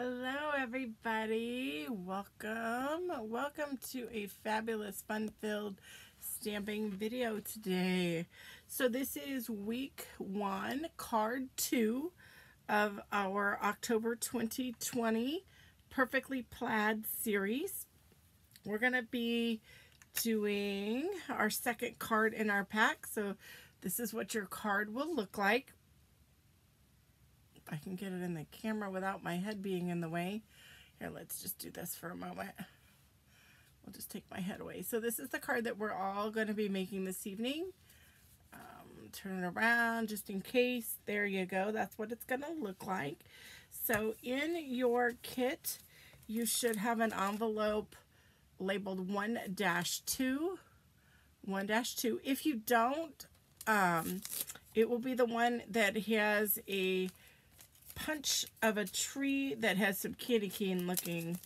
Hello everybody, welcome to a fabulous fun-filled stamping video today. So this is week 1, card 2 of our October 2020 Perfectly Plaid series. We're going to be doing our second card in our pack, so this is what your card will look like. I can get it in the camera without my head being in the way. Here, let's just do this for a moment. We'll just take my head away. So this is the card that we're all going to be making this evening. Turn it around just in case. There you go. That's what it's going to look like. So in your kit, you should have an envelope labeled 1-2. 1-2. If you don't, it will be the one that has a punch of a tree that has some candy cane looking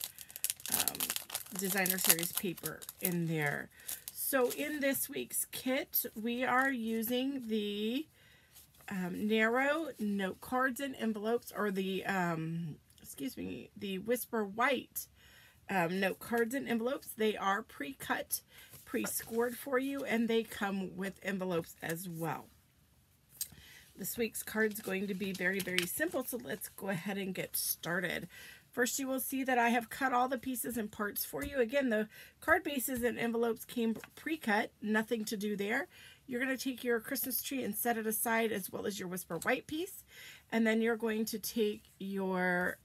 designer series paper in there. So in this week's kit, we are using the narrow note cards and envelopes, or the the Whisper White note cards and envelopes. They are pre-cut, pre-scored for you, and they come with envelopes as well. This week's card is going to be very, very simple, so let's go ahead and get started. First, you will see that I have cut all the pieces and parts for you. Again, the card bases and envelopes came pre-cut, nothing to do there. You're going to take your Christmas tree and set it aside, as well as your Whisper White piece. And then you're going to take your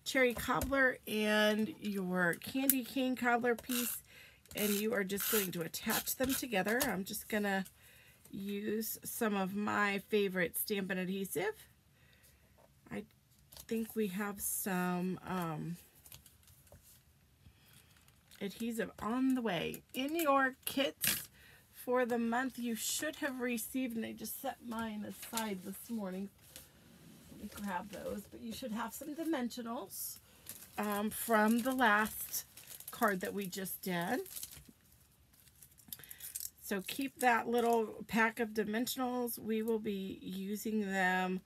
cherry cobbler and your candy cane cobbler piece, and you are just going to attach them together. I'm just going to use some of my favorite Stampin' adhesive. I think we have some adhesive on the way. In your kits for the month, you should have received, and I just set mine aside this morning. Let me grab those, but you should have some dimensionals from the last card that we just did. So keep that little pack of dimensionals. We will be using them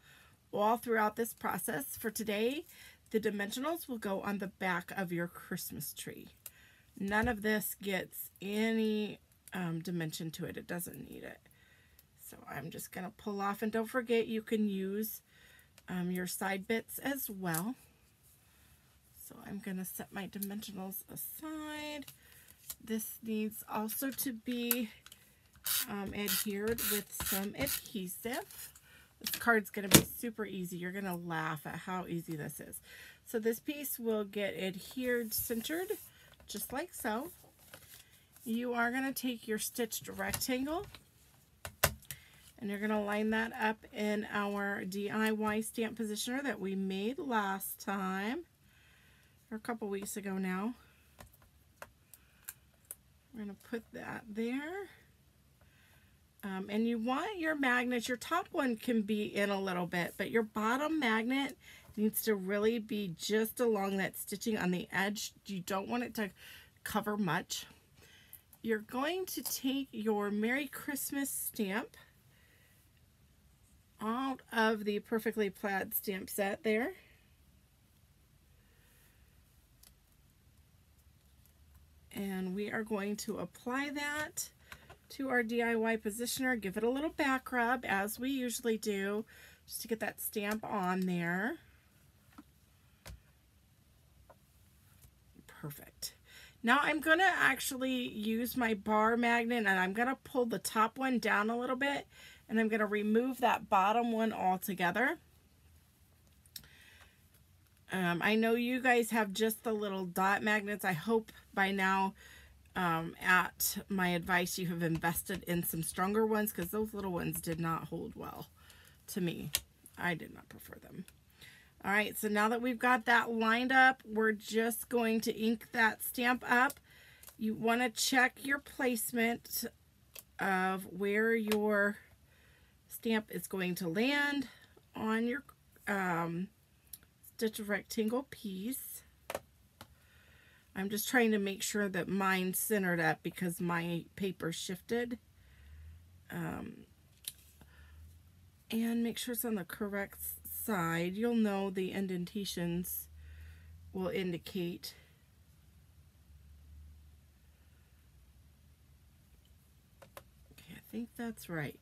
all throughout this process. For today, the dimensionals will go on the back of your Christmas tree. None of this gets any dimension to it. It doesn't need it. So I'm just going to pull off. And don't forget, you can use your side bits as well. So I'm going to set my dimensionals aside. This needs also to be adhered with some adhesive. This card's going to be super easy. You're going to laugh at how easy this is. So this piece will get adhered, centered, just like so. You are going to take your stitched rectangle, and you're going to line that up in our DIY stamp positioner that we made last time, or a couple weeks ago now. We're going to put that there. And you want your magnets, your top one can be in a little bit, but your bottom magnet needs to really be just along that stitching on the edge. You don't want it to cover much. You're going to take your Merry Christmas stamp out of the Perfectly Plaid stamp set there. And we are going to apply that to our DIY positioner. Give it a little back rub, as we usually do, just to get that stamp on there. Perfect. Now I'm going to actually use my bar magnet, and I'm going to pull the top one down a little bit, and I'm going to remove that bottom one altogether. I know you guys have just the little dot magnets. I hope by now, at my advice, you have invested in some stronger ones, because those little ones did not hold well to me. I did not prefer them. All right, so now that we've got that lined up, we're just going to ink that stamp up. You want to check your placement of where your stamp is going to land on your stitch rectangle piece. I'm just trying to make sure that mine's centered up because my paper shifted. And make sure it's on the correct side, you'll know the indentations will indicate. Okay, I think that's right.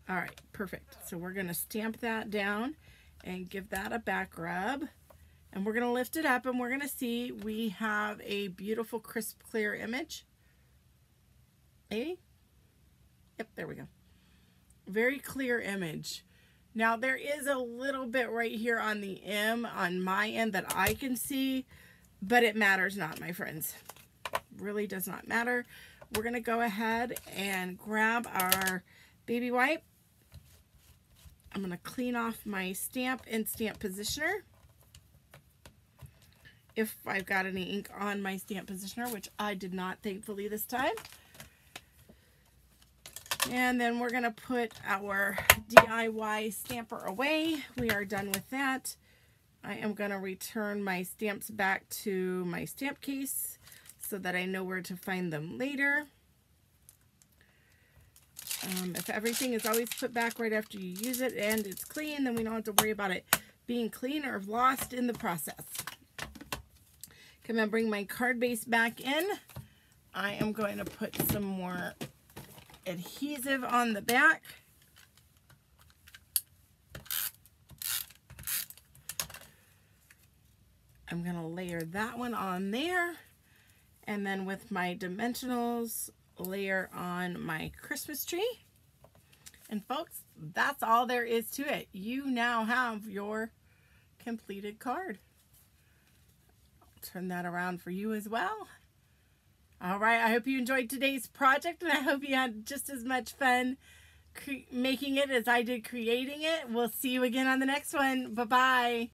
All right, perfect. So we're going to stamp that down and give that a back rub. And we're going to lift it up and we're going to see we have a beautiful, crisp, clear image. Maybe? Yep, there we go. Very clear image. Now there is a little bit right here on the M on my end that I can see, but it matters not, my friends. Really does not matter. We're going to go ahead and grab our baby wipe. I'm going to clean off my stamp and stamp positioner. If I've got any ink on my stamp positioner, which I did not, thankfully, this time. And then we're going to put our DIY stamper away. We are done with that. I am going to return my stamps back to my stamp case so that I know where to find them later. If everything is always put back right after you use it and it's clean, then we don't have to worry about it being clean or lost in the process. Come and bring my card base back in. I am going to put some more adhesive on the back. I'm going to layer that one on there. And then with my dimensionals, layer on my Christmas tree. And folks, that's all there is to it. You now have your completed card. I'll turn that around for you as well. All right, I hope you enjoyed today's project and I hope you had just as much fun making it as I did creating it. We'll see you again on the next one. Bye-bye.